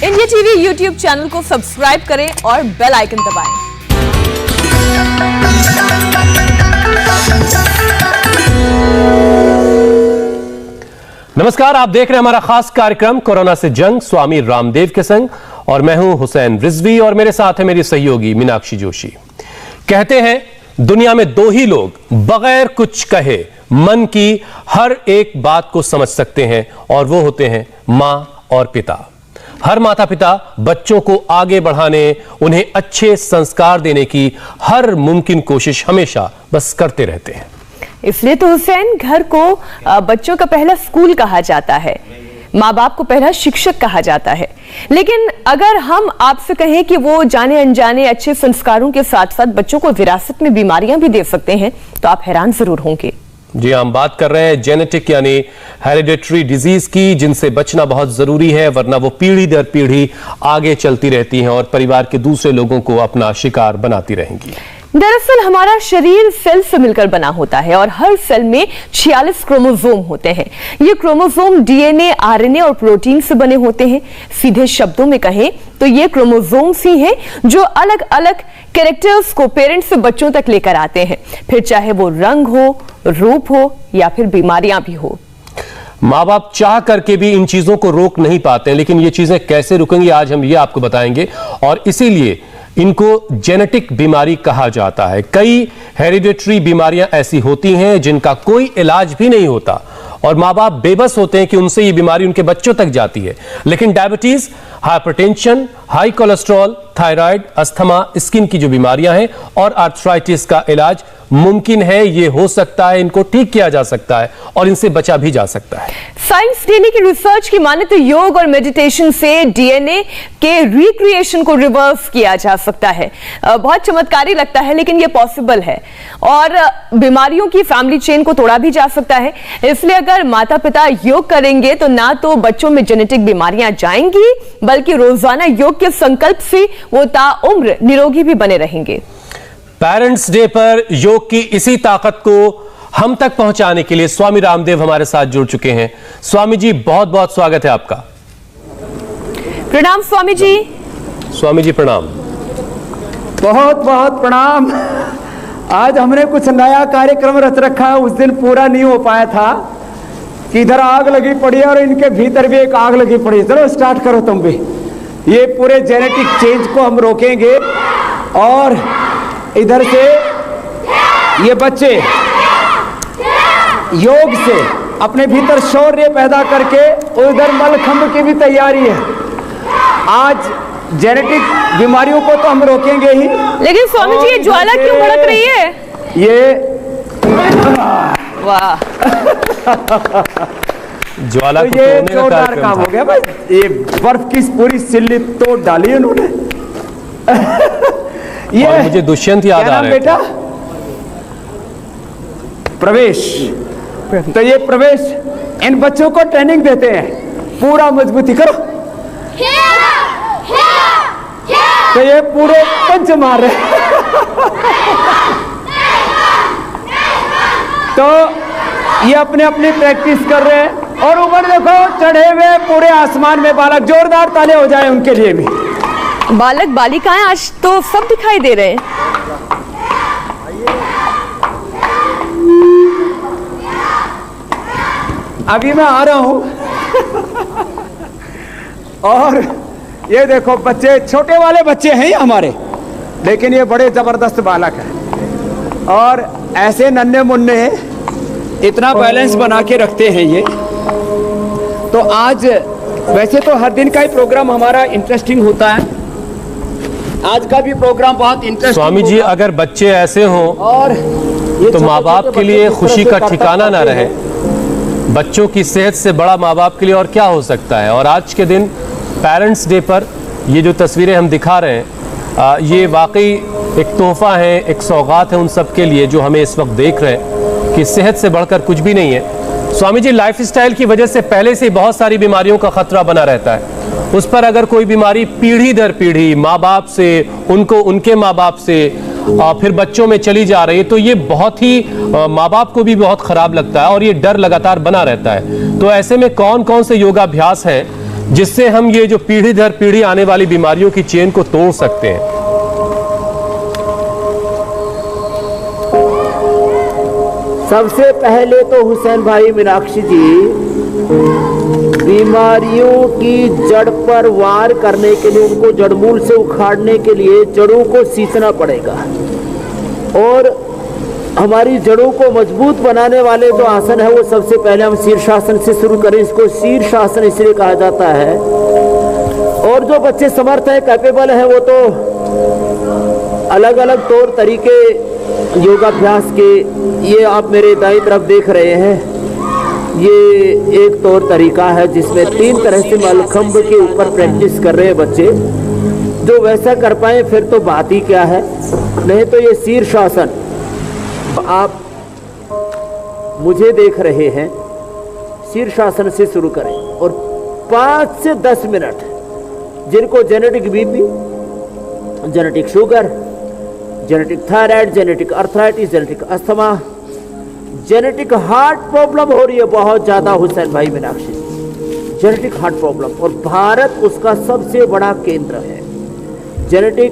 India TV YouTube channel को subscribe करें और बेल आइकन दबाएं। नमस्कार, आप देख रहे हैं हमारा खास कार्यक्रम कोरोना से जंग स्वामी रामदेव के संग, और मैं हूं हुसैन रिजवी और मेरे साथ है मेरी सहयोगी मीनाक्षी जोशी। कहते हैं दुनिया में दो ही लोग बगैर कुछ कहे मन की हर एक बात को समझ सकते हैं, और वो होते हैं मां और पिता। हर माता पिता बच्चों को आगे बढ़ाने, उन्हें अच्छे संस्कार देने की हर मुमकिन कोशिश हमेशा बस करते रहते हैं। इसलिए तो हुसैन, घर को बच्चों का पहला स्कूल कहा जाता है, माँ बाप को पहला शिक्षक कहा जाता है। लेकिन अगर हम आपसे कहें कि वो जाने अनजाने अच्छे संस्कारों के साथ साथ बच्चों को विरासत में बीमारियां भी दे सकते हैं, तो आप हैरान जरूर होंगे। जी, हम बात कर रहे हैं जेनेटिक यानी हेरिडिटरी डिजीज की, जिनसे बचना बहुत जरूरी है, वरना वो पीढ़ी दर पीढ़ी आगे चलती रहती हैं और परिवार के दूसरे लोगों को अपना शिकार बनाती रहेंगी। दरअसल हमारा शरीर सेल से मिलकर बना होता है और हर सेल में 46 क्रोमोसोम होते हैं। ये क्रोमोसोम डीएनए, आरएनए और प्रोटीन से बने होते हैं। सीधे शब्दों में कहें तो ये क्रोमोसोम्स ही हैं जो अलग अलग कैरेक्टर्स को पेरेंट्स से बच्चों तक लेकर आते हैं, फिर चाहे वो रंग हो, रूप हो या फिर बीमारियां भी हो। माँ बाप चाह करके भी इन चीजों को रोक नहीं पाते हैं, लेकिन ये चीजें कैसे रुकेंगी आज हम ये आपको बताएंगे, और इसीलिए इनको जेनेटिक बीमारी कहा जाता है। कई हेरिडिटरी बीमारियां ऐसी होती हैं जिनका कोई इलाज भी नहीं होता और माँ बाप बेबस होते हैं कि उनसे ये बीमारी उनके बच्चों तक जाती है। लेकिन diabetes, hypertension, high cholesterol, thyroid, asthma, skin की जो बीमारियां हैं और आर्थराइटिस का इलाज मुमकिन है, ये हो सकता है, इनको ठीक किया जा सकता है और इनसे बचा भी जा सकता है। साइंस डेली की रिसर्च की माने तो योग और मेडिटेशन से डीएनए के रिक्रिएशन को रिवर्स किया जा सकता है। बहुत चमत्कारी लगता है, लेकिन ये पॉसिबल है और बीमारियों की फैमिली चेन को तोड़ा भी जा सकता है। इसलिए अगर माता पिता योग करेंगे तो ना तो बच्चों में जेनेटिक बीमारियां जाएंगी, बल्कि रोजाना योग के संकल्प से वो ताउम्र निरोगी भी बने रहेंगे। पेरेंट्स डे पर योग की इसी ताकत को हम तक पहुंचाने के लिए स्वामी रामदेव हमारे साथ जुड़ चुके हैं। स्वामी जी, बहुत बहुत स्वागत है आपका। प्रणाम स्वामी जी। स्वामी जी प्रणाम। बहुत बहुत प्रणाम। आज हमने कुछ नया कार्यक्रम रच रखा है। उस दिन पूरा नहीं हो पाया था कि इधर आग लगी पड़ी है और इनके भीतर भी एक आग लगी पड़ी। चलो स्टार्ट करो तुम भी। ये पूरे जेनेटिक चेंज को हम रोकेंगे और इधर से ये बच्चे योग से अपने भीतर शौर्य पैदा करके उधर मलखंभ की भी तैयारी है। आज जेनेटिक बीमारियों को तो हम रोकेंगे ही, लेकिन स्वामी जी ये ज्वाला क्यों भड़क रही है? ये वाह ज्वाला तो ये जोरदार काम हो गया भाई। ये बर्फ की पूरी सिल्ली तोड़ डाली उन्होंने। ये और मुझे दुष्यंत याद आ रहा है बेटा। प्रवेश। तो ये प्रवेश इन बच्चों को ट्रेनिंग देते हैं, पूरा मजबूती करो। तो ये पूरे पंच मार रहे हैं। तो ये अपने अपनी प्रैक्टिस कर रहे हैं और ऊपर देखो चढ़े हुए पूरे आसमान में बालक। जोरदार ताले हो जाए उनके लिए भी। बालक बालिकाएं आज तो सब दिखाई दे रहे हैं। अभी मैं आ रहा हूं। और ये देखो बच्चे, छोटे वाले बच्चे हैं हमारे, लेकिन ये बड़े जबरदस्त बालक हैं और ऐसे नन्हे मुन्ने इतना बैलेंस बना के रखते हैं ये। तो आज वैसे तो हर दिन का ही प्रोग्राम हमारा इंटरेस्टिंग होता है, आज का भी प्रोग्राम बहुत इंटरेस्टिंग। स्वामी जी, अगर बच्चे ऐसे हों और तो माँ बाप के लिए खुशी का ठिकाना ना रहे। बच्चों की सेहत से बड़ा माँ बाप के लिए और क्या हो सकता है। और आज के दिन पेरेंट्स डे पर ये जो तस्वीरें हम दिखा रहे हैं, ये वाकई एक तोहफा है, एक सौगात है उन सब के लिए जो हमें इस वक्त देख रहे हैं कि सेहत से बढ़कर कुछ भी नहीं है। स्वामी जी, लाइफस्टाइल की वजह से पहले से बहुत सारी बीमारियों का खतरा बना रहता है। उस पर अगर कोई बीमारी पीढ़ी दर पीढ़ी माँ बाप से, उनको उनके माँ बाप से, फिर बच्चों में चली जा रही है, तो ये बहुत ही माँ बाप को भी बहुत खराब लगता है और ये डर लगातार बना रहता है। तो ऐसे में कौन कौन से योगाभ्यास हैं जिससे हम ये जो पीढ़ी दर पीढ़ी आने वाली बीमारियों की चेन को तोड़ सकते हैं। सबसे पहले तो हुसैन भाई मीनाक्षी जी, बीमारियों की जड़ पर वार करने के लिए, उनको जड़मूल से उखाड़ने के लिए जड़ों को सींचना पड़ेगा। और हमारी जड़ों को मजबूत बनाने वाले जो आसन है वो सबसे पहले हम शीर्षासन से शुरू करें। इसको शीर्षासन इसलिए कहा जाता है। और जो बच्चे समर्थ हैं, कैपेबल हैं, वो तो अलग अलग तौर तरीके योगाभ्यास के, ये आप मेरे दाईं तरफ देख रहे हैं, ये एक तौर तरीका है जिसमें 3 तरह से मलखंभ के ऊपर प्रैक्टिस कर रहे हैं बच्चे। जो वैसा कर पाए फिर तो बात ही क्या है, नहीं तो ये शीर्षासन आप मुझे देख रहे हैं, शीर्षासन से शुरू करें। और 5 से 10 मिनट, जिनको genetic BP, genetic sugar, genetic thyroid, genetic arthritis, genetic asthma, genetic heart problem हो रही है बहुत ज्यादा हुसैन भाई मीनाक्षी, जेनेटिक हार्ट प्रॉब्लम, और भारत उसका सबसे बड़ा केंद्र है। जेनेटिक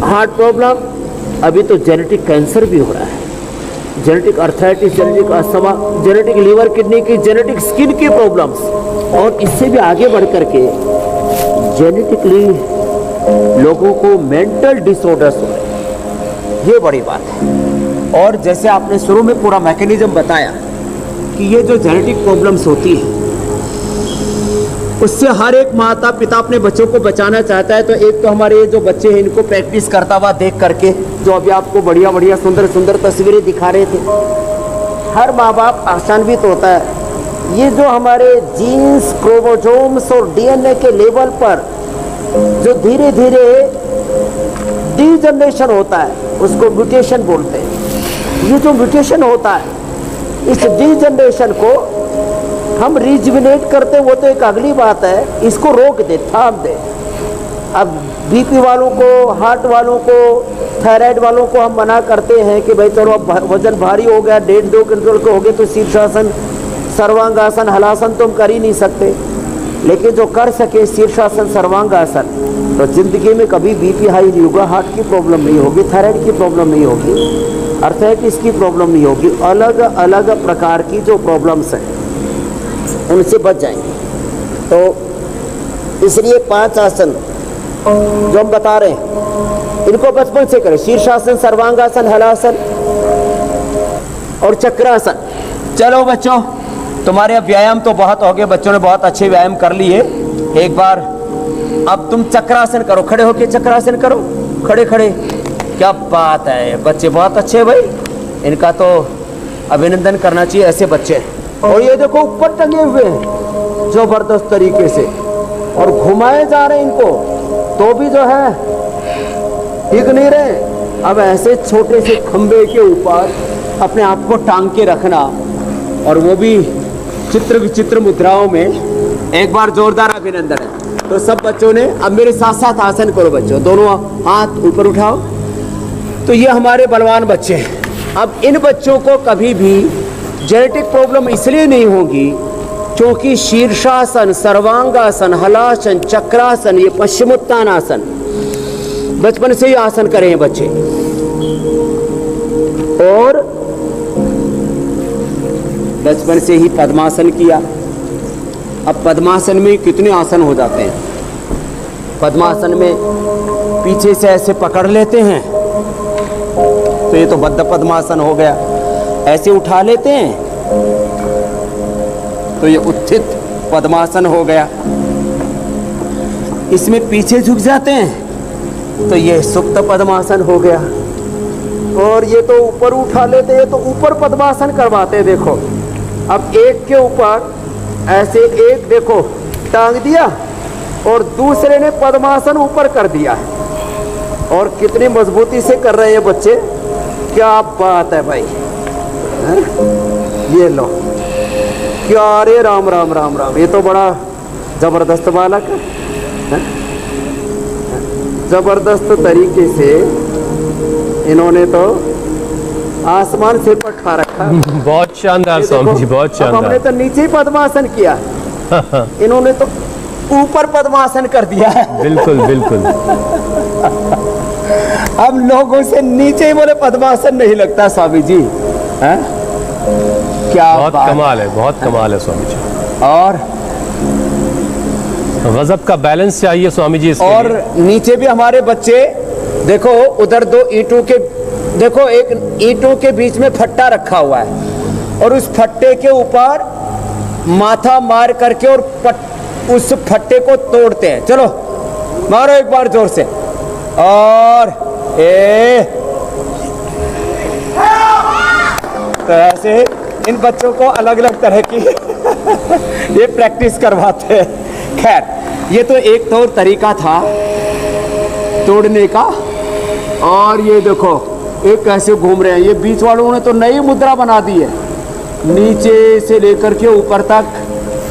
हार्ट प्रॉब्लम, अभी तो जेनेटिक कैंसर भी हो रहा है, genetic arthritis, genetic asthma, genetic liver kidney की, जेनेटिक स्किन की प्रॉब्लम्स, और इससे भी आगे बढ़ करके जेनेटिकली लोगों को मेंटल डिसऑर्डर्स हो रहे हैं। ये बड़ी बात है। और जैसे आपने शुरू में पूरा मैकेनिज्म बताया कि ये जो जेनेटिक प्रॉब्लम्स होती है उससे हर एक माता पिता अपने बच्चों को बचाना चाहता है। तो एक तो हमारे ये जो बच्चे हैं इनको प्रैक्टिस करता हुआ देख करके, जो अभी आपको बढ़िया बढ़िया सुंदर सुंदर तस्वीरें दिखा रहे थे, हर माँ बाप आशान्वित होता है। ये जो हमारे जीन्स, क्रोमोसोम्स और डीएनए के लेवल पर जो धीरे धीरे डीजनरेशन होता है, उसको म्यूटेशन बोलते हैं। ये जो म्यूटेशन होता है, इस डीजनरेशन को हम रिजुविनेट करते, वो तो एक अगली बात है, इसको रोक दे, थाम दे। अब बीपी वालों को, हार्ट वालों को, थायराइड वालों को हम मना करते हैं कि भाई चलो अब वजन भारी हो गया, 1.5-2 क्विंटल के हो गए तो शीर्षासन, सर्वांगासन, हलासन तो हम कर ही नहीं सकते। लेकिन जो कर सके शीर्षासन, सर्वांगासन, तो जिंदगी में कभी बीपी हाई नहीं होगा, हार्ट की प्रॉब्लम नहीं होगी, थायराइड की प्रॉब्लम नहीं होगी, अर्थराइटिस की प्रॉब्लम नहीं होगी। अलग अलग प्रकार की जो प्रॉब्लम्स हैं उनसे बच जाएंगे। तो इसलिए 5 आसन जो हम बता रहे हैं इनको बचपन से करें। शीर्षासन, सर्वांगासन, हलासन और चक्रासन। चलो बच्चों, तुम्हारे अब व्यायाम तो बहुत हो गए, बच्चों ने बहुत अच्छे व्यायाम कर लिए। एक बार अब तुम चक्रासन करो, खड़े होके चक्रासन करो, खड़े खड़े। क्या बात है, बच्चे बहुत अच्छे हैं भाई, इनका तो अभिनंदन करना चाहिए ऐसे बच्चे। और ये देखो ऊपर टंगे हुए हैं जबरदस्त तरीके से, और घुमाए जा रहे हैं इनको, तो भी जो है ठीक नहीं रहे। अब ऐसे छोटे से खंबे के ऊपर अपने आप को टांग के रखना, और वो भी चित्र विचित्र मुद्राओं में। एक बार जोरदार अभिनंदन है। तो सब बच्चों ने अब मेरे साथ साथ आसन करो बच्चों, दोनों हाथ ऊपर उठाओ। तो ये हमारे बलवान बच्चे हैं। अब इन बच्चों को कभी भी जेनेटिक प्रॉब्लम इसलिए नहीं होगी क्योंकि शीर्षासन, सर्वांगासन, हलासन, चक्रासन, ये पश्चिमोत्तानासन बचपन से ही आसन करे हैं बच्चे। और बचपन से ही पद्मासन किया। अब पद्मासन में कितने आसन हो जाते हैं। पद्मासन में पीछे से ऐसे पकड़ लेते हैं तो ये तो बद्ध पद्मासन हो गया। ऐसे उठा लेते हैं तो ये उत्थित पद्मासन हो गया। इसमें पीछे झुक जाते हैं तो ये सुप्त पद्मासन हो गया। और ये तो ऊपर उठा लेते हैं तो ऊपर पद्मासन करवाते हैं। देखो अब एक के ऊपर ऐसे एक देखो टांग दिया और दूसरे ने पद्मासन ऊपर कर दिया है, और कितनी मजबूती से कर रहे हैं बच्चे। क्या बात है भाई, है? ये लो, क्या रे, राम राम राम राम, ये तो बड़ा जबरदस्त बालक है। जबरदस्त तरीके से इन्होंने तो आसमान से पर ठा रखा। बहुत शानदार स्वामी जी, बहुत शानदार। हमने तो नीचे ही पद्मासन किया, इन्होंने तो ऊपर पद्मासन कर दिया है। बिल्कुल बिल्कुल। अब लोगों से नीचे ही बोले पद्मासन नहीं लगता स्वामी जी, हैं? क्या बहुत बात कमाल है, बहुत कमाल है स्वामी जी। और गजब का बैलेंस चाहिए स्वामी जी इसके और लिए। नीचे भी हमारे बच्चे देखो, उधर दो ईंटों के, देखो एक ईंटों के बीच में फट्टा रखा हुआ है और उस फट्टे के ऊपर माथा मार करके और उस फट्टे को तोड़ते हैं। चलो मारो एक बार जोर से। और तो ऐसे इन बच्चों को अलग अलग तरह की ये प्रैक्टिस करवाते हैं। खैर, ये तो एक तो तरीका था तोड़ने का। और ये देखो एक कैसे घूम रहे हैं, ये बीच वालों ने तो नई मुद्रा बना दी है, नीचे से लेकर के ऊपर तक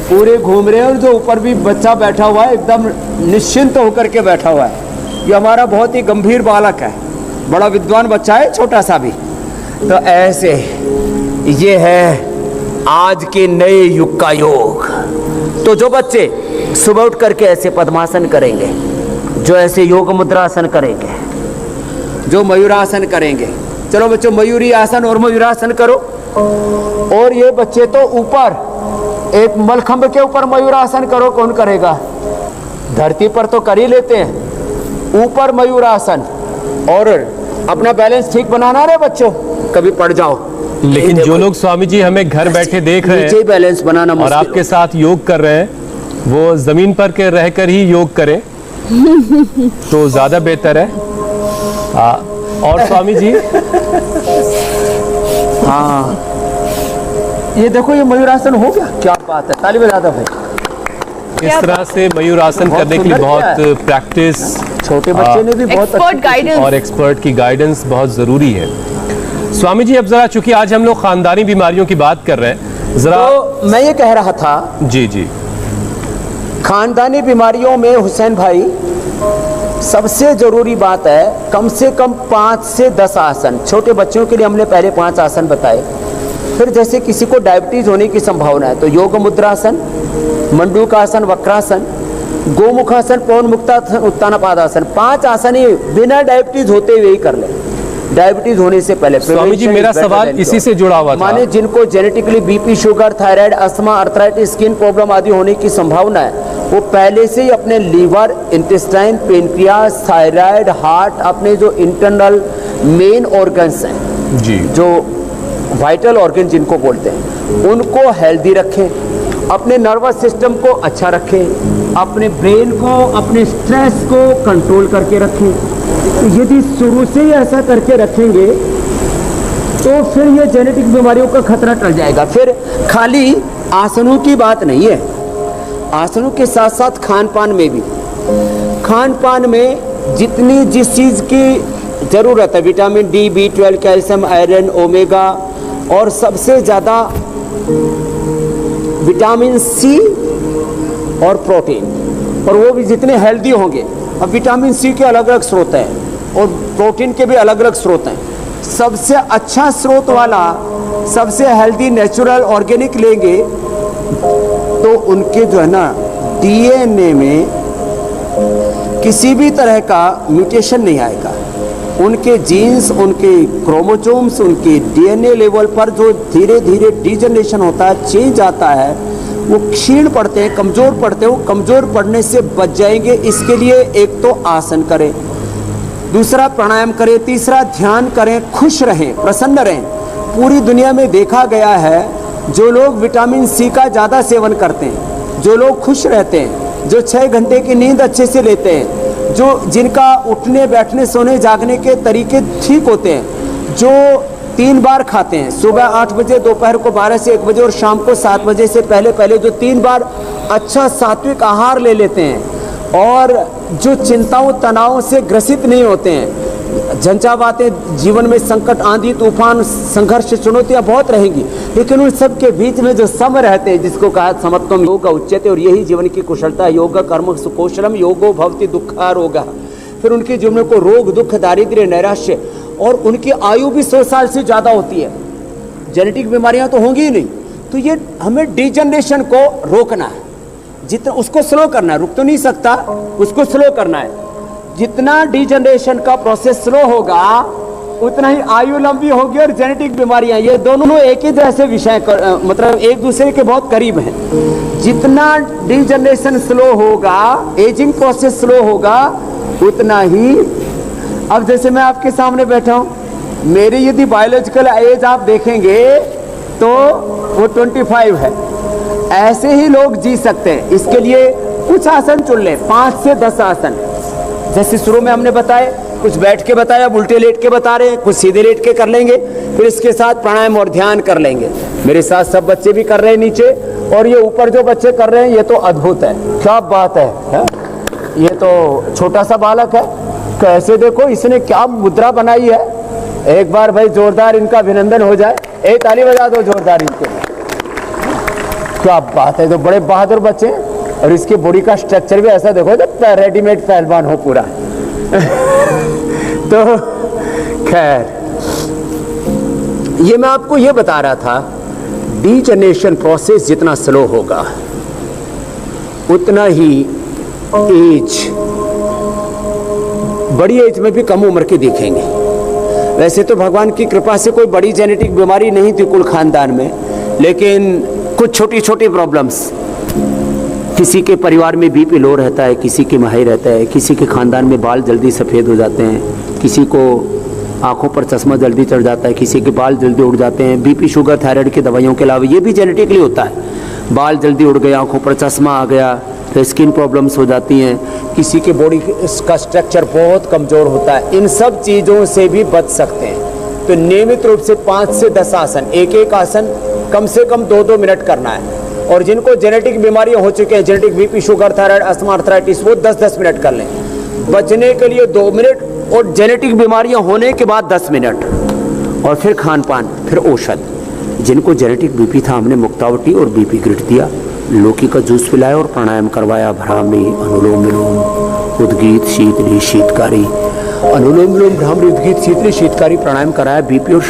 पूरे घूम रहे हैं। और जो ऊपर भी बच्चा बैठा हुआ है एकदम निश्चिंत होकर के बैठा हुआ है। ये हमारा बहुत ही गंभीर बालक है, बड़ा विद्वान बच्चा है, छोटा सा भी। तो ऐसे ये है आज के नए युग का योग। तो जो बच्चे सुबह उठ करके ऐसे पद्मासन करेंगे, जो ऐसे योग मुद्रासन करेंगे, जो मयूरासन करेंगे, चलो बच्चों मयूरी आसन और मयूरासन करो। और ये बच्चे तो ऊपर एक मलखंभ के ऊपर मयूरासन करो। कौन करेगा? धरती पर तो कर ही लेते हैं, ऊपर मयूरासन। और अपना बैलेंस ठीक बनाना रे बच्चों, कभी पड़ जाओ। लेकिन जो लोग स्वामी जी हमें घर बैठे देख रहे नीचे हैं बैलेंस बनाना और आपके साथ योग कर रहे हैं, वो जमीन पर के रहकर ही योग करें तो ज्यादा बेहतर है। और स्वामी जी, हाँ ये देखो ये मयूरासन हो गया, क्या बात है, ताली बजा दो भाई। इस तरह से मयूरासन बहुत करने के लिए सुंदर बहुत प्रैक्टिस, छोटे बच्चे ने भी बहुत एक्सपर्ट गाइडेंस और एक्सपर्ट की गाइडेंस बहुत जरूरी है। स्वामी जी, अब जरा चूंकि आज हम लोग खानदानी बीमारियों की बात कर रहे हैं, जरा तो मैं ये कह रहा था, जी जी, खानदानी बीमारियों में हुसैन भाई सबसे जरूरी बात है कम से कम 5 से 10 आसन। छोटे बच्चों के लिए हमने पहले 5 आसन बताए। फिर जैसे किसी को डायबिटीज होने की संभावना है तो योग मुद्रासन, मंडूकासन, वक्रासन, गोमुखासन, पवन मुक्तासन, उत्तानपादासन, 5 आसन ही बिना डायबिटीज होते हुए ही कर ले, डायबिटीज होने से पहले। स्वामी जी, मेरा सवाल इसी से जुड़ा हुआ था। माने जिनको genetically BP, sugar, thyroid, asthma, arthritis, skin problem आदि होने की संभावना है, वो पहले से ही अपने liver, intestine, pancreas, thyroid, heart, अपने जो इंटरनल मेन ऑर्गन्स हैं जी, जो वाइटल ऑर्गन जिनको बोलते हैं, उनको हेल्दी रखें, अपने नर्वस सिस्टम को अच्छा रखें, अपने ब्रेन को, अपने स्ट्रेस को कंट्रोल करके रखें। तो यदि शुरू से ही ऐसा करके रखेंगे तो फिर ये जेनेटिक बीमारियों का खतरा टल जाएगा। फिर खाली आसनों की बात नहीं है, आसनों के साथ साथ खान पान में भी, खान पान में जितनी जिस चीज़ की ज़रूरत है, vitamin D, B12, calcium, iron, omega और सबसे ज़्यादा विटामिन सी और प्रोटीन, और वो भी जितने हेल्दी होंगे। अब विटामिन सी के अलग अलग स्रोत हैं और प्रोटीन के भी अलग अलग स्रोत हैं। सबसे अच्छा स्रोत वाला, सबसे हेल्दी, नेचुरल, ऑर्गेनिक लेंगे तो उनके जो है ना डीएनए में किसी भी तरह का म्यूटेशन नहीं आएगा। उनके जीन्स, उनके क्रोमोसोम्स, उनके डीएनए लेवल पर जो धीरे धीरे डिजनरेशन होता है, चेंज आता है, वो क्षीण पड़ते हैं, कमज़ोर पड़ते हैं। वो कमज़ोर पड़ने से बच जाएंगे। इसके लिए एक तो आसन करें, दूसरा प्राणायाम करें, तीसरा ध्यान करें, खुश रहें, प्रसन्न रहें। पूरी दुनिया में देखा गया है जो लोग विटामिन सी का ज़्यादा सेवन करते हैं, जो लोग खुश रहते हैं, जो 6 घंटे की नींद अच्छे से लेते हैं, जो जिनका उठने बैठने सोने जागने के तरीके ठीक होते हैं, जो 3 बार खाते हैं, सुबह 8 बजे, दोपहर को 12 से 1 बजे और शाम को 7 बजे से पहले पहले, जो 3 बार अच्छा सात्विक आहार ले लेते हैं, और जो चिंताओं तनावों से ग्रसित नहीं होते हैं। झंझावातें, जीवन में संकट, आंधी, तूफान, संघर्ष, चुनौतियां बहुत रहेंगी, लेकिन उन सब के बीच में जो सम रहते हैं, जिसको कहा समत्वम योग उच्यते, और यही जीवन की कुशलता है। योग कर्म सुकौशलम योगो भवति दुःखारोगः। फिर उनके जीवन को रोग, दुख, दारिद्र्य, नैराश्य, और उनकी आयु भी 100 साल से ज़्यादा होती है। जेनेटिक बीमारियां तो होंगी ही नहीं। तो ये हमें डिजनरेशन को रोकना है। जितना उसको स्लो करना है, रुक तो नहीं सकता, उसको स्लो करना है। जितना डिजनरेशन का प्रोसेस स्लो होगा उतना ही आयु लंबी होगी और जेनेटिक बीमारियां, ये दोनों एक ही जैसे विषय मतलब एक दूसरे के बहुत करीब हैं। जितना डिजनरेशन स्लो होगा, एजिंग प्रोसेस स्लो होगा, उतना ही, अब जैसे मैं आपके सामने बैठा हूं, मेरी यदि बायोलॉजिकल एज आप देखेंगे तो वो 25 है। ऐसे ही लोग जी सकते हैं। इसके लिए कुछ आसन चुन लें, 5 से 10 आसन, जैसे शुरू में हमने बताए, कुछ बैठ के बताया, उल्टे लेट के बता रहे हैं, कुछ सीधे लेट के कर लेंगे, फिर इसके साथ प्राणायाम और ध्यान कर लेंगे। मेरे साथ सब बच्चे भी कर रहे हैं नीचे, और ये ऊपर जो बच्चे कर रहे हैं ये तो अद्भुत है, क्या बात है? ये तो छोटा सा बालक है, कैसे देखो इसने क्या मुद्रा बनाई है। एक बार भाई जोरदार इनका अभिनंदन हो जाए, एक ताली बजा दो जोरदार इनके, क्या बात है। तो बड़े बहादुर बच्चे हैं, और इसके बॉडी का स्ट्रक्चर भी ऐसा देखो तो रेडीमेड पहलवान हो पूरा। तो खैर, ये मैं आपको ये बता रहा था, डीजनरेशन प्रोसेस जितना स्लो होगा उतना ही एज, बड़ी एज में भी कम उम्र के दिखेंगे। वैसे तो भगवान की कृपा से कोई बड़ी जेनेटिक बीमारी नहीं थी कुल खानदान में, लेकिन कुछ छोटी छोटी प्रॉब्लम्स, किसी के परिवार में बीपी लो रहता है, किसी के में हाई रहता है, किसी के खानदान में बाल जल्दी सफ़ेद हो जाते हैं, किसी को आंखों पर चश्मा जल्दी चढ़ जाता है, किसी के बाल जल्दी उड़ जाते हैं। बीपी, शुगर, थायराइड की दवाइयों के अलावा ये भी जेनेटिकली होता है। बाल जल्दी उड़ गए, आंखों पर चश्मा आ गया, तो स्किन प्रॉब्लम्स हो जाती हैं। किसी के बॉडी का स्ट्रक्चर बहुत कमज़ोर होता है। इन सब चीज़ों से भी बच सकते हैं। तो नियमित रूप से 5 से 10 आसन, एक एक आसन कम से कम 2-2 मिनट करना है। और जिनको जेनेटिक बीमारियां हो चुके हैं, genetic BP, sugar, thyroid, asthma, arthritis, वो 10-10 मिनट कर लें। बचने के लिए 2 मिनट, और जेनेटिक बीमारियां होने के बाद 10 मिनट, और फिर खान पान, फिर औषध। जिनको जेनेटिक बीपी था हमने मुक्तावटी और बीपी ग्रिड दिया, लौकी का जूस पिलाया और प्राणायाम करवाया, भ्रामरी, अनुलोम विलोम, उद्गीत, शीतली, शीतकारी, अनुलोम विलोम, भ्रामरी, उद्गीत, शीतली, शीतकारी प्राणायाम कराया। बीपी और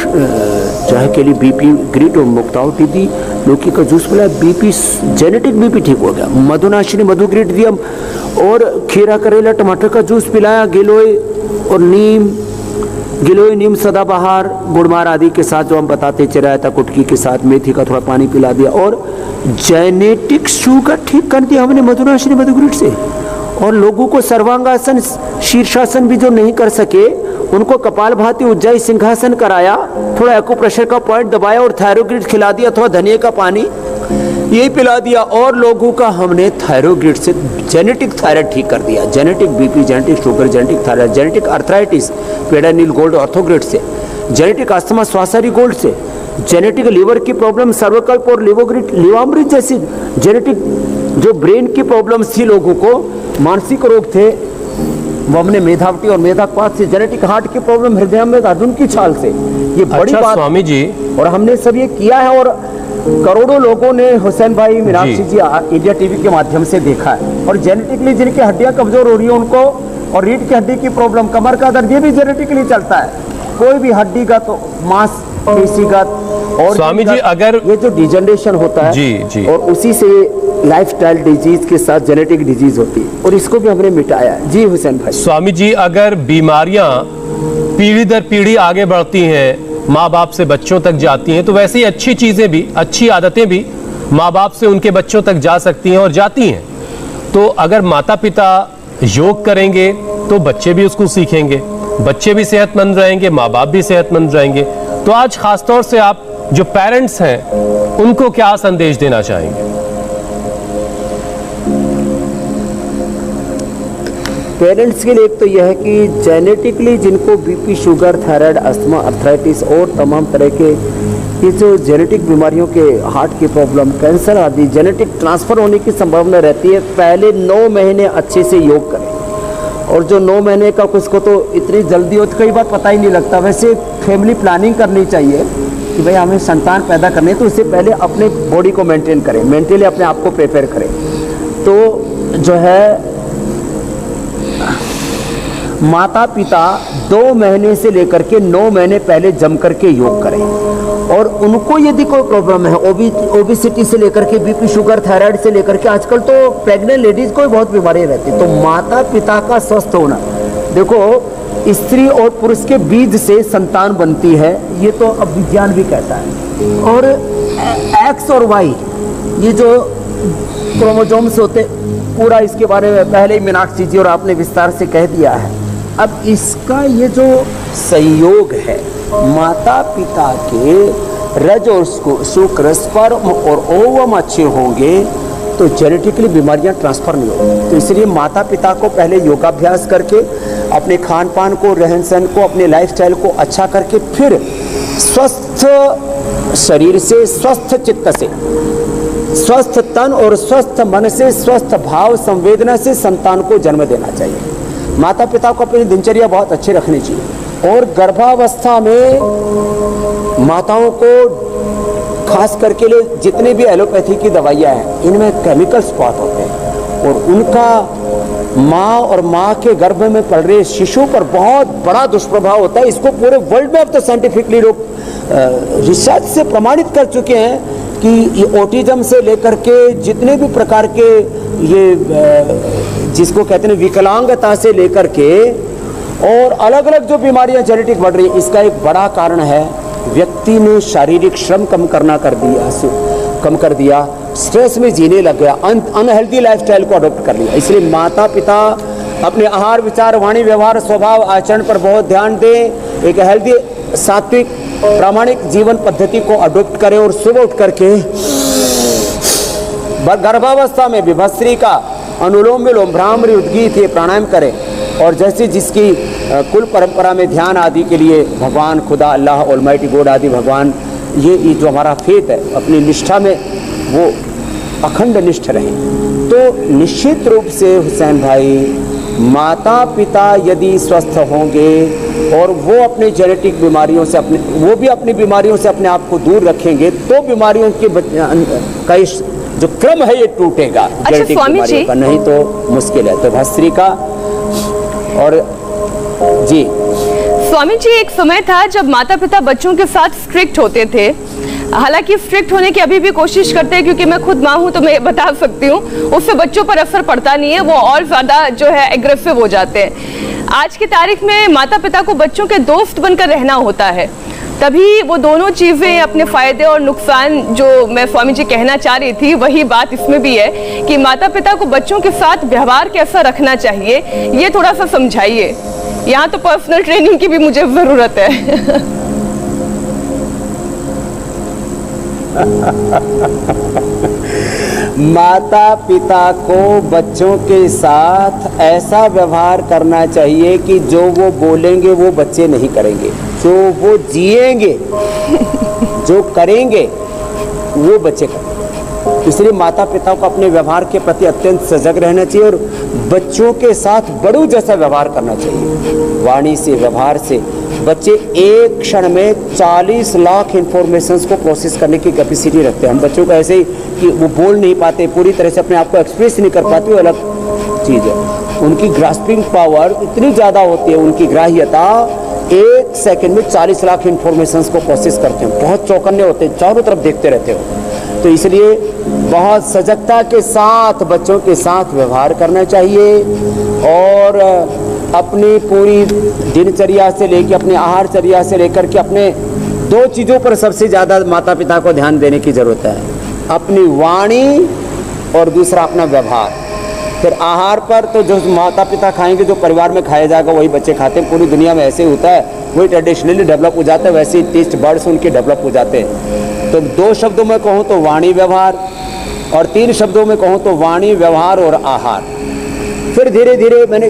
चाहे के लिए बीपी ग्रिड और मुक्तावटी दी, लौकी का जूस पिलाया, बीपी, जेनेटिक बीपी ठीक हो गया। मधुनाशिनी, मधु ग्रिड दिया, और खीरा, करेला, टमाटर का जूस पिलाया। गिलोय और नीम, गिलोय, नीम, सदाबहार, गुड़मार आदि के साथ जो हम बताते, चिरायता, कुटकी के साथ मेथी का थोड़ा पानी पिला दिया, और जेनेटिक शुगर ठीक कर दिया हमने मधुनाशिनी, मधु ग्रिड से। और लोगों को सर्वांगासन, शीर्षासन भी जो नहीं कर सके उनको कपालभाति, उज्जाई, सिंहासन कराया, थोड़ा एक्यूप्रेशर का पॉइंट दबाया, और थायरोग्रिड खिला दिया, थोड़ा धनिया का पानी यही पिला दिया। और लोगों का हमने थायरोग्रिड से जेनेटिक थायराइड ठीक कर दिया, genetic BP, genetic sugar, genetic thyroid, genetic arthritis Pedanil gold Orthogrid से, जेनेटिक अस्थमा स्वासारी गोल्ड से, जेनेटिक लीवर की प्रॉब्लम सर्वकल्प और लिवोग्रिड, लिवामृत जैसी जेनेटिक जो ब्रेन की प्रॉब्लम्स थी, लोगों को मानसिक रोग थे, वो हमने मेधावटी और मेधापात से, जेनेटिक हार्ट की प्रॉब्लम, हृदय में अर्जुन की छाल से, ये बड़ी बात स्वामी जी। और हमने सब ये किया है, और करोड़ों लोगों ने हुसैन भाई, मीनाक्षी जी इंडिया टीवी के माध्यम से देखा है। और जेनेटिकली जिनकी हड्डियां कमजोर हो रही है उनको, और रीढ़ की हड्डी की प्रॉब्लम, कमर का दर्द, ये भी जेनेटिकली चलता है। कोई भी हड्डीगत, मांस पेशीगत, और स्वामी जी अगर ये जो डिजनरेशन होता है जी, और उसी से लाइफस्टाइल डिजीज के साथ जेनेटिक डिजीज होती है, और इसको भी हमने मिटाया। जी हुसैन भाई। स्वामी जी, अगर बीमारियां पीढ़ी दर पीढ़ी आगे बढ़ती हैं, माँ बाप से बच्चों तक जाती हैं, तो वैसे ही अच्छी चीजें भी, अच्छी आदतें भी माँ बाप से उनके बच्चों तक जा सकती हैं और जाती हैं। तो अगर माता पिता योग करेंगे तो बच्चे भी उसको सीखेंगे, बच्चे भी सेहतमंद रहेंगे, माँ बाप भी सेहतमंद रहेंगे। तो आज खासतौर से आप जो पेरेंट्स हैं उनको क्या संदेश देना चाहेंगे? पेरेंट्स के लिए एक तो यह है कि जेनेटिकली जिनको BP, sugar, thyroid, asthma, arthritis और तमाम तरह के ये जो जेनेटिक बीमारियों के, हार्ट की प्रॉब्लम, कैंसर आदि जेनेटिक ट्रांसफ़र होने की संभावना रहती है, पहले 9 महीने अच्छे से योग करें। और जो 9 महीने का उसको तो इतनी जल्दी हो तो कई बार पता ही नहीं लगता। वैसे फैमिली प्लानिंग करनी चाहिए कि भाई हमें संतान पैदा करनी है, तो उससे पहले अपने बॉडी को मेंटेन करें, मेंटली अपने आप को प्रिपेयर करें। तो जो है माता पिता 2 महीने से लेकर के 9 महीने पहले जम करके योग करें, और उनको यदि कोई प्रॉब्लम है, ओबिसिटी से लेकर के बीपी, शुगर, थायराइड से लेकर के आजकल तो प्रेग्नेंट लेडीज को भी बहुत बीमारियां रहती है। तो माता पिता का स्वस्थ होना, देखो स्त्री और पुरुष के बीज से संतान बनती है, ये तो अब विज्ञान भी कहता है। और एक्स और वाई, ये जो क्रोमोसोम्स होते, पूरा इसके बारे में पहले ही मीनाक्षी जी और आपने विस्तार से कह दिया है। अब इसका ये जो संयोग है, माता पिता के रज और शुक्र, स्पर्म और ओवम अच्छे होंगे तो जेनेटिकली बीमारियां ट्रांसफर नहीं होगी। तो इसलिए माता पिता को पहले योगाभ्यास करके, अपने खान पान को, रहन सहन को, अपने लाइफस्टाइल को अच्छा करके, फिर स्वस्थ शरीर से, स्वस्थ चित्त से, स्वस्थ तन और स्वस्थ मन से, स्वस्थ भाव संवेदना से संतान को जन्म देना चाहिए। माता पिता को अपनी दिनचर्या बहुत अच्छी रखनी चाहिए। और गर्भावस्था में माताओं को खास करके लिए जितने भी एलोपैथी की दवाइयाँ हैं, इनमें केमिकल्स बहुत होते हैं और उनका माँ और माँ के गर्भ में पल रहे शिशु पर बहुत बड़ा दुष्प्रभाव होता है। इसको पूरे वर्ल्ड में अब तो साइंटिफिकली लोग रिसर्च से प्रमाणित कर चुके हैं कि ये ऑटिज्म से लेकर के जितने भी प्रकार के ये जिसको कहते हैं विकलांगता से लेकर के और अलग अलग जो बीमारियां जेनेटिक बढ़ रही हैं, इसका एक बड़ा कारण है व्यक्ति ने शारीरिक श्रम कम कर दिया, स्ट्रेस में जीने लग गया, अनहेल्दी लाइफस्टाइल को अडॉप्ट कर लिया। इसलिए माता पिता अपने आहार, विचार, वाणी, व्यवहार, स्वभाव, आचरण पर बहुत ध्यान दें। एक हेल्दी, सात्विक, प्रामाणिक जीवन पद्धति को अडॉप्ट करें और सुबह उठ करके गर्भावस्था में भी भस्त्रिका, अनुलोम विलोम, भ्रामरी, उद्गीत, ये प्राणायाम करें। और जैसे जिसकी कुल परंपरा में ध्यान आदि के लिए भगवान, खुदा, अल्लाह, ऑलमाइटी गॉड आदि भगवान, ये जो हमारा फेथ है, अपनी निष्ठा में वो अखंड निष्ठ रहे। तो निश्चित रूप से हुसैन भाई, माता पिता यदि स्वस्थ होंगे और वो अपने जेनेटिक बीमारियों से वो भी अपनी बीमारियों से अपने आप को दूर रखेंगे, तो बीमारियों के का जो क्रम है ये टूटेगा। जेनेटिक बीमारियों का, नहीं तो मुश्किल है। तो भस्त्रिका और जी स्वामी जी, एक समय था जब माता पिता बच्चों के साथ स्ट्रिक्ट होते थे। हालांकि स्ट्रिक्ट होने की अभी भी कोशिश करते हैं, क्योंकि मैं खुद माँ हूँ तो मैं बता सकती हूँ, उससे बच्चों पर असर पड़ता नहीं है, वो और ज्यादा जो है एग्रेसिव हो जाते हैं। आज की तारीख में माता पिता को बच्चों के दोस्त बनकर रहना होता है, तभी वो दोनों चीजें, अपने फायदे और नुकसान, जो मैं स्वामी जी कहना चाह रही थी वही बात इसमें भी है कि माता पिता को बच्चों के साथ व्यवहार कैसा रखना चाहिए, ये थोड़ा सा समझाइए। यहाँ तो पर्सनल ट्रेनिंग की भी मुझे जरूरत है। माता पिता को बच्चों के साथ ऐसा व्यवहार करना चाहिए कि जो वो बोलेंगे वो बच्चे नहीं करेंगे, जो वो जिएंगे, जो करेंगे वो बच्चे करेंगे। इसलिए माता पिता को अपने व्यवहार के प्रति अत्यंत सजग रहना चाहिए और बच्चों के साथ बड़ों जैसा व्यवहार करना चाहिए। वाणी से, व्यवहार से बच्चे एक क्षण में 40 लाख इंफॉर्मेशंस को प्रोसेस करने की कैपेसिटी रखते हैं। हम बच्चों को ऐसे ही कि वो बोल नहीं पाते, पूरी तरह से अपने आप को एक्सप्रेस नहीं कर पाते, वो अलग चीज़ है। उनकी ग्रास्पिंग पावर इतनी ज़्यादा होती है, उनकी ग्राह्यता, एक सेकंड में 40 लाख इंफॉर्मेशंस को प्रोसेस करते हैं। बहुत चौकन्ने होते हैं, चारों तरफ देखते रहते हो। तो इसलिए बहुत सजगता के साथ बच्चों के साथ व्यवहार करना चाहिए और अपनी पूरी दिनचर्या से लेकर, अपने आहारचर्या से लेकर के, अपने 2 चीज़ों पर सबसे ज़्यादा माता पिता को ध्यान देने की ज़रूरत है, अपनी वाणी और दूसरा अपना व्यवहार। फिर आहार पर तो जो माता पिता खाएंगे, जो परिवार में खाया जाएगा वही बच्चे खाते हैं। पूरी दुनिया में ऐसे होता है, वही ट्रेडिशनली डेवलप हो जाता है, वैसे ही टेस्ट बर्ड्स उनके डेवलप हो जाते हैं। तो 2 शब्दों में कहूँ तो वाणी, व्यवहार, और 3 शब्दों में कहूँ तो वाणी, व्यवहार और आहार। फिर धीरे धीरे मैंने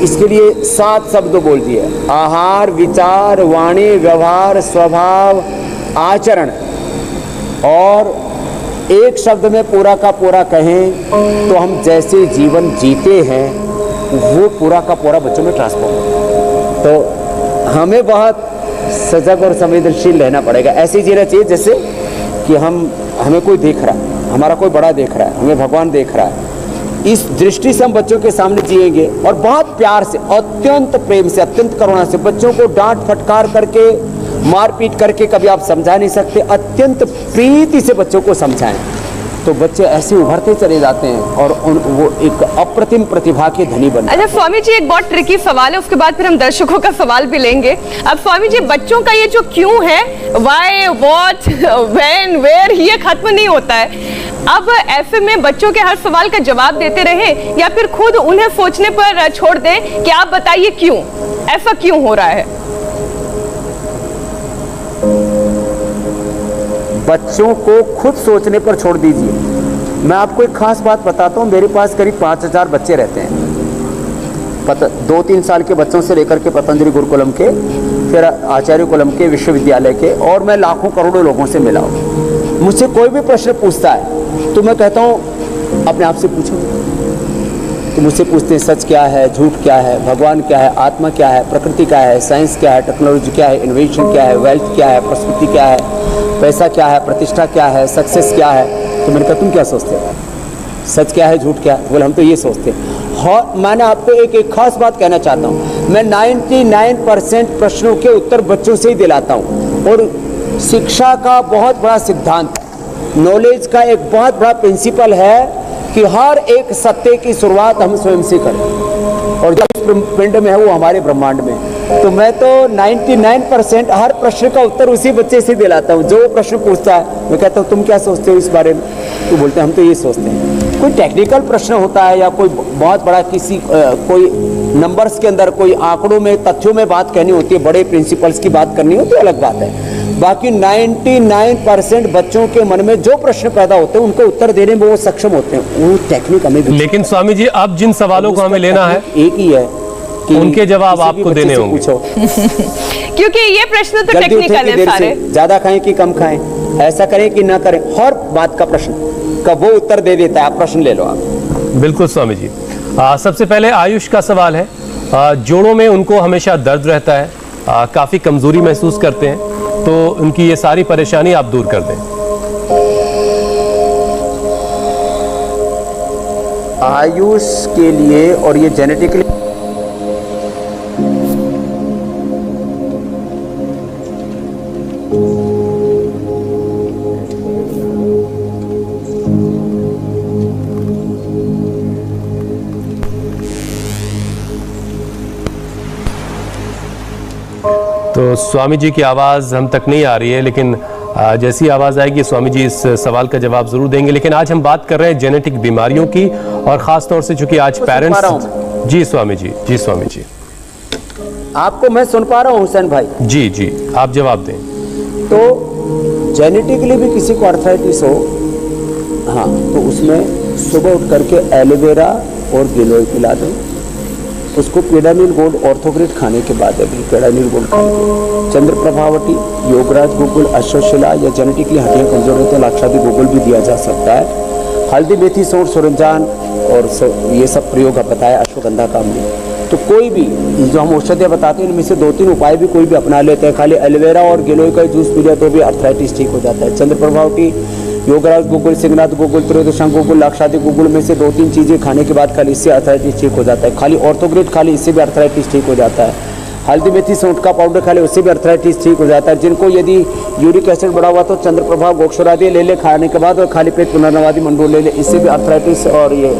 इसके लिए 7 शब्द बोल दिए, आहार, विचार, वाणी, व्यवहार, स्वभाव, आचरण। और एक शब्द में पूरा का पूरा कहें तो हम जैसे जीवन जीते हैं वो पूरा का पूरा बच्चों में ट्रांसफॉर्म हो। तो हमें बहुत सजग और संवेदनशील रहना पड़ेगा, ऐसी जीना चाहिए जैसे कि हमें कोई देख रहा है, हमारा कोई बड़ा देख रहा है, हमें भगवान देख रहा है। इस दृष्टि से हम बच्चों के सामने जिएंगे और बहुत प्यार से, अत्यंत प्रेम से, अत्यंत करुणा से बच्चों को डांट फटकार करके मारपीट करके कभी आप समझा नहीं सकते। अत्यंत प्रीति से बच्चों को समझाएं तो बच्चे ऐसे उभरते चले जाते हैं और वो एक अप्रतिम प्रतिभा के धनी बनते हैं। अच्छा स्वामी जी, एक बहुत ट्रिकी सवाल है, उसके बाद फिर हम दर्शकों का सवाल भी लेंगे। अब स्वामी जी, बच्चों का ये जो क्यों है, व्हाई, व्हाट, व्हेन, वेयर, ये खत्म नहीं होता है। अब ऐसे में बच्चों के हर सवाल का जवाब देते रहे या फिर खुद उन्हें सोचने पर छोड़ दें कि आप बताइए क्यों, ऐसा क्यों हो रहा है? बच्चों को खुद सोचने पर छोड़ दीजिए। मैं आपको एक खास बात बताता हूँ, मेरे पास करीब 5000 बच्चे रहते हैं। 2-3 साल के बच्चों से लेकर के पतंजलि गुरुकुलम के, फिर आचार्य कुलम के, विश्वविद्यालय के, और मैं लाखों करोड़ों लोगों से मिला हूँ। मुझसे कोई भी प्रश्न पूछता है तो मैं कहता हूँ अपने आप से पूछो। तो मुझसे पूछते हैं सच क्या है, झूठ क्या है, भगवान क्या है, आत्मा क्या है, प्रकृति क्या है, साइंस क्या है, टेक्नोलॉजी क्या है, इनोवेशन क्या है, वेल्थ क्या है, प्रस्तुति क्या है, पैसा क्या है, प्रतिष्ठा क्या है, सक्सेस क्या है। तो मैंने कहा तुम क्या सोचते हो, सच क्या है, झूठ क्या है? बोले हम तो ये सोचते हैं। हाँ, मैंने आपको एक खास बात कहना चाहता हूँ, मैं 99% प्रश्नों के उत्तर बच्चों से ही दिलाता हूँ। और शिक्षा का बहुत बड़ा सिद्धांत, नॉलेज का एक बहुत बड़ा प्रिंसिपल है कि हर एक सत्य की शुरुआत हम स्वयं से करें, और जो पिंड में है वो हमारे ब्रह्मांड में। तो मैं तो 99% हर प्रश्न का उत्तर उसी बच्चे से दिलाता हूँ। जो प्रश्न पूछता है मैं कहता हूँ तुम क्या सोचते हो इस बारे में? तो बोलते हैं हम तो ये सोचते हैं। कोई टेक्निकल प्रश्न होता है या कोई बहुत बड़ा किसी कोई नंबर्स के अंदर कोई आंकड़ों में, तथ्यों में बात कहनी होती है, बड़े प्रिंसिपल्स की बात करनी होती है, अलग बात है। बाकी 99% बच्चों के मन में जो प्रश्न पैदा होते हैं उनको उत्तर देने में वो सक्षम होते हैं। वो टेक्निक हमें, लेकिन स्वामी जी अब जिन सवालों को हमें लेना है एक ही है कि उनके जवाब आपको देने होंगे। क्योंकि ये प्रश्न तो टेक्निकल है सारे। ज्यादा खाएं कि कम खाएं, ऐसा करें कि ना करें, हर बात का प्रश्न का वो उत्तर दे देता है। आप प्रश्न ले लो आप। बिल्कुल स्वामी जी। सबसे पहले आयुष का सवाल है। जोड़ों में उनको हमेशा दर्द रहता है, काफी कमजोरी महसूस करते हैं, तो उनकी ये सारी परेशानी आप दूर कर दें। आयुष के लिए और ये जेनेटिकली तो स्वामी जी की आवाज़ हम तक नहीं आ रही है, लेकिन जैसी आवाज़ आएगी स्वामी जी इस सवाल का जवाब ज़रूर देंगे। लेकिन आज हम बात कर रहे हैं जेनेटिक बीमारियों की, और ख़ास तौर से चूंकि आज पेरेंट्स। जी स्वामी जी, जी स्वामी जी, आपको मैं सुन पा रहा हूँ हुसैन भाई? जी जी, आप जवाब दें। तो जेनेटिकली भी किसी को आर्थराइटिस हो, हाँ, तो उसमें सुबह उठ करके एलोवेरा और गिलोय पिला दें। उसको पेडानिल गोल्ड ऑर्थोग्रिड खाने के बाद, अभी पेडानिल गोल्ड खाएंगे, चंद्र प्रभावटी, योगराज गुगुल, अश्वशिला, या जेनेटिकली हड्डियाँ कमजोर है तो लाक्षादी गुगुल भी दिया जा सकता है। हल्दी, मेथी, सौंठ, सुरंजान और ये सब प्रयोग आप बताया, अश्वगंधा का हमने। तो कोई भी जो हम औषधियाँ बताते हैं इनमें से 2-3 उपाय भी कोई भी अपना लेते हैं। खाली एलोवेरा और गिलोय का जूस पी लिया तो भी आर्थराइटिस ठीक हो जाता है। चंद्र प्रभावटी, योगराज गुगुल, सिंहनाथ गुगुल, त्रयोदशांग गुगुल, लाक्षादी गुगुल में से 2-3 चीज़ें खाने के बाद खाली इससे आर्थराइटिस ठीक हो जाता है। खाली ऑर्थोग्रिड खाली इससे भी आर्थराइटिस ठीक हो जाता है। हल्दी, मेथी, सौंठ का पाउडर खाली उससे भी आर्थराइटिस ठीक हो जाता है। जिनको यदि यूरिक एसिड बढ़ा हुआ तो चंद्र प्रभाव गोक्षरादि ले ले खाने के बाद, और खाली पेट पुनर्नवादी मंडोल ले ले, इससे भी आर्थराइटिस और ये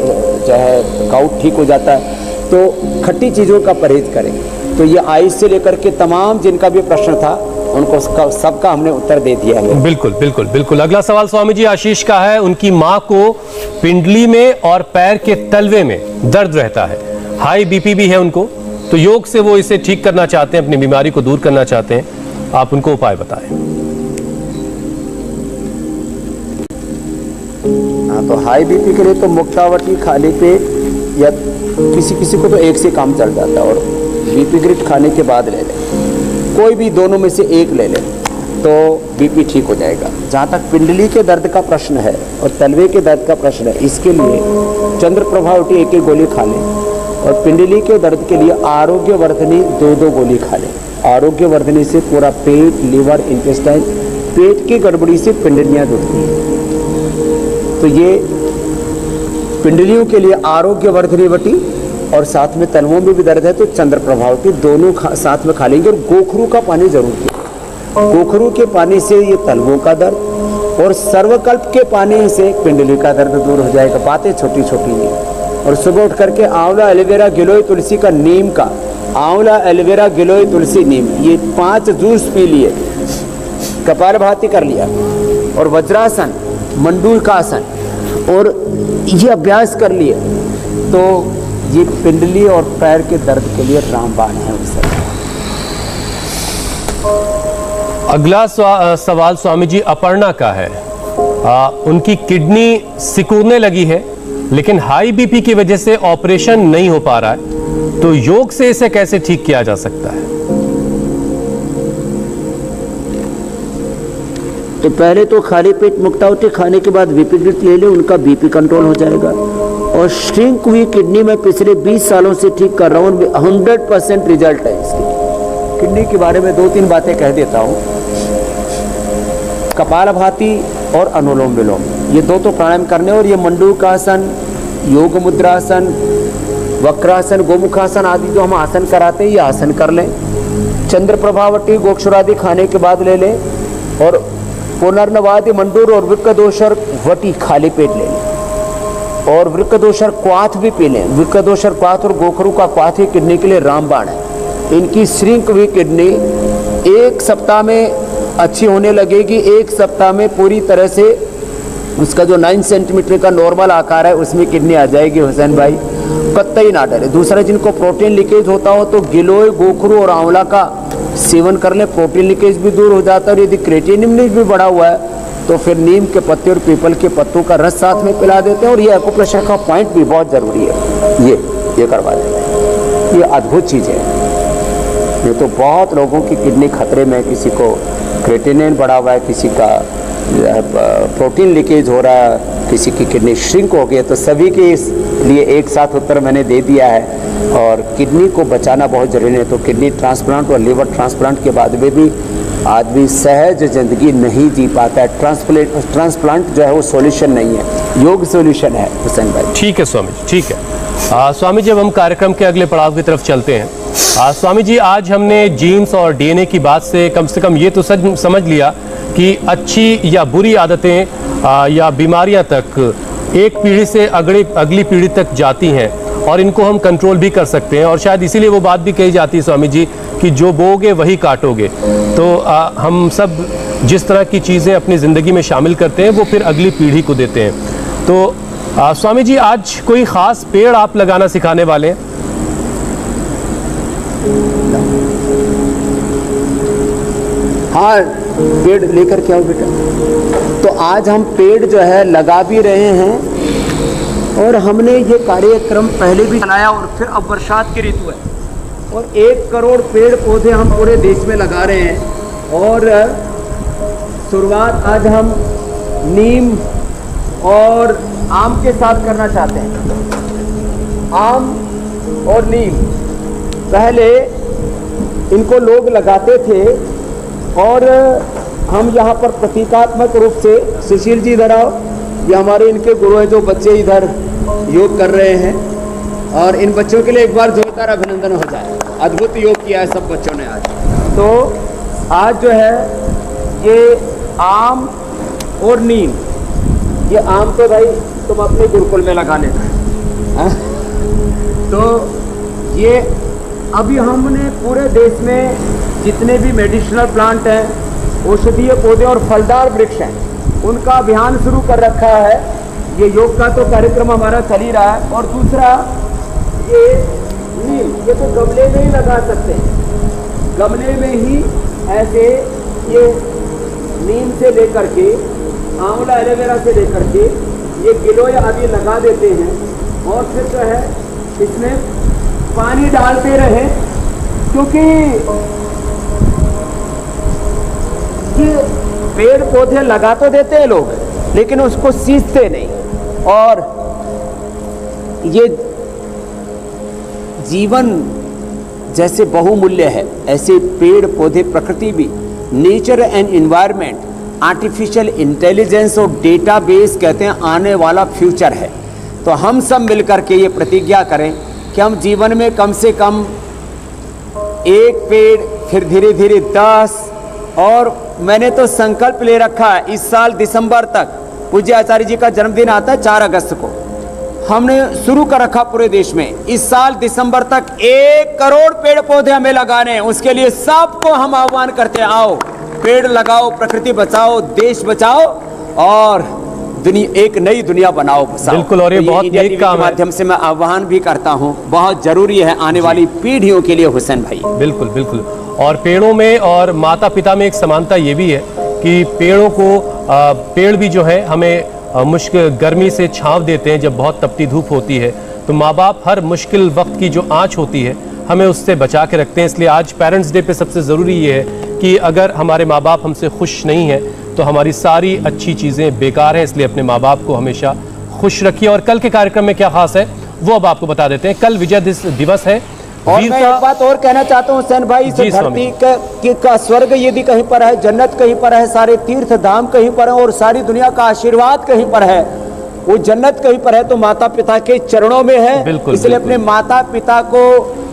जो है गाउट ठीक हो जाता है। तो खट्टी चीज़ों का परहेज करें। तो ये आयुष से लेकर के तमाम जिनका भी प्रश्न था उनको सबका हमने उत्तर दे दिया है। बिल्कुल बिल्कुल बिल्कुल। अगला सवाल स्वामी जी आशीष का है। उनकी माँ को पिंडली में और पैर के तलवे में दर्द रहता है, हाई बीपी भी है उनको, तो योग से वो इसे ठीक करना चाहते हैं, अपनी बीमारी को दूर करना चाहते हैं, आप उनको उपाय बताएं। हाँ, तो हाई बीपी के लिए तो मुक्तावटी खाली पेट, या किसी को तो एक से काम चल जाता है, और बीपी ग्रिड खाने के बाद ले लें, कोई भी दोनों में से एक ले लें तो बीपी ठीक हो जाएगा। जहाँ तक पिंडली के दर्द का प्रश्न है और तलवे के दर्द का प्रश्न है, इसके लिए चंद्र प्रभावटी 1-1 गोली खा लें, और पिंडली के दर्द के लिए आरोग्य वर्धनी 2-2 गोली खा लें। आरोग्य वर्धनी से पूरा पेट, लीवर, इंटेस्टाइन, पेट की गड़बड़ी से पिंडलियाँ जुड़ती हैं। तो ये पिंडलियों के लिए आरोग्य वर्धनी वटी, और साथ में तलवों में भी दर्द है तो चंद्र प्रभावटी, दोनों साथ में खा लेंगे। और गोखरू का पानी जरूर पिए। गोखरू के पानी से ये तलवों का दर्द और सर्वकल्प के पानी से पिंडली का दर्द दूर हो जाएगा। बातें छोटी छोटी नहीं। और सुबह उठ करके आंवला, एलोवेरा, गिलोय, तुलसी का, नीम का, आंवला, एलोवेरा, गिलोय, तुलसी, नीम, ये 5 जूस पी लिए, कपालभाति कर लिया और वज्रासन, मंडूल का आसन और ये अभ्यास कर लिए, तो ये पिंडली और पैर के दर्द के लिए रामबाण है। उसे अगला सवाल स्वामी जी अपर्णा का है। उनकी किडनी सिकुड़ने लगी है, लेकिन हाई बीपी की वजह से ऑपरेशन नहीं हो पा रहा है, तो योग से इसे कैसे ठीक किया जा सकता है? तो पहले तो खाली पेट मुक्तावती खाने के बाद बीपी किट ले ले, उनका बीपी कंट्रोल हो जाएगा। और श्रिंक हुई किडनी में पिछले 20 सालों से ठीक कर रहा हूँ, 100% रिजल्ट है इसकी। किडनी के बारे में 2-3 बातें कह देता हूँ। कपालभाति और अनुलोम विलोम, ये 2 तो प्राणायाम करने, और ये मंडूकासन, योग मुद्रासन, वक्रासन, गोमुखासन आदि जो हम आसन कराते हैं, ये आसन कर लें। चंद्र प्रभावटी, गोक्षुरादि खाने के बाद ले लें। और पुनर्नवादि, मंडूर और वृक्कदोषर वटी खाली पेट ले लें। और वृक्कदोषर क्वाथ भी पी लें। वृक्कदोषर क्वाथ और गोखरू का क्वाथ ही किडनी के लिए रामबाण है। इनकी श्रिंक हुई किडनी 1 सप्ताह में अच्छी होने लगेगी। 1 सप्ताह में पूरी तरह से उसका जो 9 सेंटीमीटर का नॉर्मल आकार है उसमें किडनी आ जाएगी। हुसैन भाई कतई ना डरे। दूसरा, जिनको प्रोटीन लीकेज होता हो तो गिलोय, गोखरू और आंवला का सेवन कर लें, प्रोटीन लीकेज भी दूर हो जाता है। और यदि क्रिएटिनिन भी बढ़ा हुआ है तो फिर नीम के पत्ते और पीपल के पत्तों का रस साथ में पिला देते हैं। और ये एक्यूप्रेशर का पॉइंट भी बहुत ज़रूरी है, ये करवा देते हैं। ये अद्भुत चीज़ है। ये तो बहुत लोगों की किडनी खतरे में, किसी को क्रिएटिनिन बढ़ा हुआ है, किसी का प्रोटीन लीकेज हो रहा है, किसी की किडनी श्रिंक हो गई है। तो सभी के लिए एक साथ उत्तर मैंने दे दिया है। और किडनी को बचाना बहुत ज़रूरी है। तो किडनी ट्रांसप्लांट और लीवर ट्रांसप्लांट के बाद में भी आदमी सहज ज़िंदगी नहीं जी पाता है। ट्रांसप्लांट जो है वो सॉल्यूशन नहीं है, योग सॉल्यूशन है। हुसैन भाई ठीक है स्वामी जी, ठीक है। स्वामी जी, अब हम कार्यक्रम के अगले पड़ाव की तरफ चलते हैं। स्वामी जी, आज हमने जीन्स और डीएनए की बात से कम ये तो समझ लिया कि अच्छी या बुरी आदतें या बीमारियां तक एक पीढ़ी से अगली पीढ़ी तक जाती हैं और इनको हम कंट्रोल भी कर सकते हैं। और शायद इसीलिए वो बात भी कही जाती है स्वामी जी कि जो बोओगे वही काटोगे। तो हम सब जिस तरह की चीज़ें अपनी ज़िंदगी में शामिल करते हैं वो फिर अगली पीढ़ी को देते हैं। तो स्वामी जी, आज कोई ख़ास पेड़ आप लगाना सिखाने वाले हैं? हाँ, पेड़ लेकर के आओ बेटा। तो आज हम पेड़ जो है लगा भी रहे हैं और हमने ये कार्यक्रम पहले भी चलाया और फिर अब बरसात की ऋतु है और 1 करोड़ पेड़ पौधे हम पूरे देश में लगा रहे हैं। और शुरुआत आज हम नीम और आम के साथ करना चाहते हैं। आम और नीम पहले इनको लोग लगाते थे और हम यहाँ पर प्रतीकात्मक रूप से, सुशील जी इधर आओ, ये हमारे इनके गुरु हैं जो बच्चे इधर योग कर रहे हैं। और इन बच्चों के लिए एक बार जोरदार अभिनंदन हो जाए। अद्भुत योग किया है सब बच्चों ने आज। तो आज जो है ये आम और नीम, ये आम तो भाई तुम अपने गुरुकुल में लगा लेना। तो ये अभी हमने पूरे देश में जितने भी मेडिसिनल प्लांट हैं, औषधीय पौधे और फलदार वृक्ष हैं, उनका अभियान शुरू कर रखा है। ये योग का तो कार्यक्रम हमारा चल ही रहा है। और दूसरा, ये नीम, ये तो गमले में ही लगा सकते हैं। गमले में ही ऐसे ये नीम से लेकर के, आंवला, एलोवेरा से लेकर के ये गिलोय आदि लगा देते हैं। और फिर जो है इसमें पानी डालते रहें, क्योंकि ये पेड़ पौधे लगा तो देते हैं लोग, लेकिन उसको सींचते नहीं। और ये जीवन जैसे बहुमूल्य है, ऐसे पेड़ पौधे, प्रकृति भी, nature and environment, artificial intelligence और डेटाबेस कहते हैं आने वाला फ्यूचर है। तो हम सब मिलकर के ये प्रतिज्ञा करें कि हम जीवन में कम से कम 1 पेड़, फिर धीरे धीरे 10, और मैंने तो संकल्प ले रखा है इस साल दिसंबर तक, पूज्य आचार्य जी का जन्मदिन आता है 4 अगस्त को, हमने शुरू कर रखा पूरे देश में, इस साल दिसंबर तक 1 करोड़ पेड़ पौधे हमें लगाने हैं। उसके लिए सबको हम आह्वान करते हैं, आओ पेड़ लगाओ, प्रकृति बचाओ, देश बचाओ और एक नई दुनिया बनाओ। बिल्कुल, और ये बहुत नेक काम है। माध्यम से मैं आह्वान भी करता हूँ, बहुत जरूरी है आने वाली पीढ़ियों के लिए हुसैन भाई। बिल्कुल बिल्कुल, और पेड़ों में और माता पिता में एक समानता ये भी है कि पेड़ों को पेड़ भी जो है हमें मुश्किल गर्मी से छांव देते हैं। जब बहुत तपती धूप होती है तो माँ बाप हर मुश्किल वक्त की जो आँच होती है हमें उससे बचा के रखते हैं। इसलिए आज पेरेंट्स डे पे सबसे ज़रूरी ये है कि अगर हमारे माँ बाप हमसे खुश नहीं हैं तो हमारी सारी अच्छी चीज़ें बेकार हैं। इसलिए अपने माँ बाप को हमेशा खुश रखिए। और कल के कार्यक्रम में क्या खास है वो अब आपको बता देते हैं। कल विजय दिवस है। और मैं एक बात और कहना चाहता हूँ हुसैन भाई, इस धरती का स्वर्ग यदि कहीं पर है, जन्नत कहीं पर है, सारे तीर्थ धाम कहीं पर है और सारी दुनिया का आशीर्वाद कहीं पर है, वो जन्नत कहीं पर है तो माता पिता के चरणों में है। इसलिए अपने माता पिता को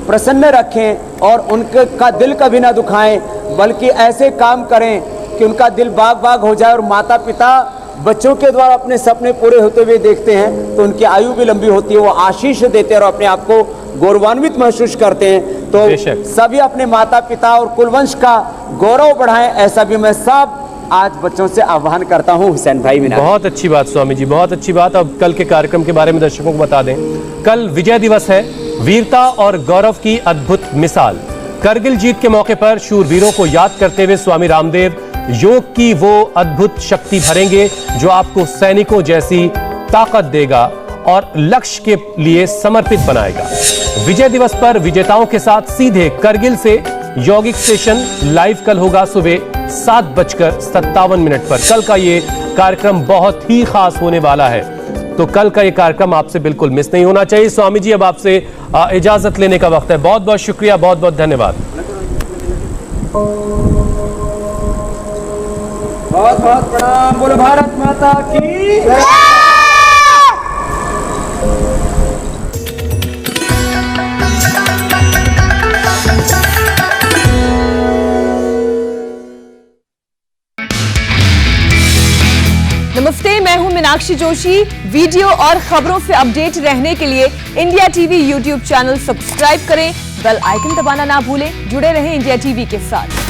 प्रसन्न रखें और उनके का दिल कभी ना दुखाएं, बल्कि ऐसे काम करें कि उनका दिल बाग बाग हो जाए। और माता पिता बच्चों के द्वारा अपने सपने पूरे होते हुए देखते हैं तो उनकी आयु भी लंबी होती है, वो आशीष देते हैं और अपने आप को गौरवान्वित महसूस करते हैं। तो सभी अपने माता पिता और कुलवंश का गौरव बढ़ाएं, ऐसा भी मैं सब आज बच्चों से आह्वान करता हूं। हुसैन भाई मीना, बहुत अच्छी बात स्वामी जी, बहुत अच्छी बात। अब कल के कार्यक्रम के बारे में दर्शकों को बता दें। कल विजय दिवस है, वीरता और गौरव की अद्भुत मिसाल। करगिल जीत के मौके पर शूरवीरों को याद करते हुए स्वामी रामदेव योग की वो अद्भुत शक्ति भरेंगे जो आपको सैनिकों जैसी ताकत देगा और लक्ष्य के लिए समर्पित बनाएगा। विजय दिवस पर विजेताओं के साथ सीधे करगिल से यौगिक सेशन लाइव कल होगा सुबह 7:57 पर। कल का ये कार्यक्रम बहुत ही खास होने वाला है, तो कल का ये कार्यक्रम आपसे बिल्कुल मिस नहीं होना चाहिए। स्वामी जी, अब आपसे इजाजत लेने का वक्त है। बहुत बहुत शुक्रिया, बहुत बहुत धन्यवाद। बहुत बहुत प्रणाम। बोलो भारत माता की जय। नमस्ते, मैं हूं मीनाक्षी जोशी। वीडियो और खबरों से अपडेट रहने के लिए India TV YouTube channel subscribe करें, बेल आइकन दबाना ना भूलें। जुड़े रहें इंडिया टीवी के साथ।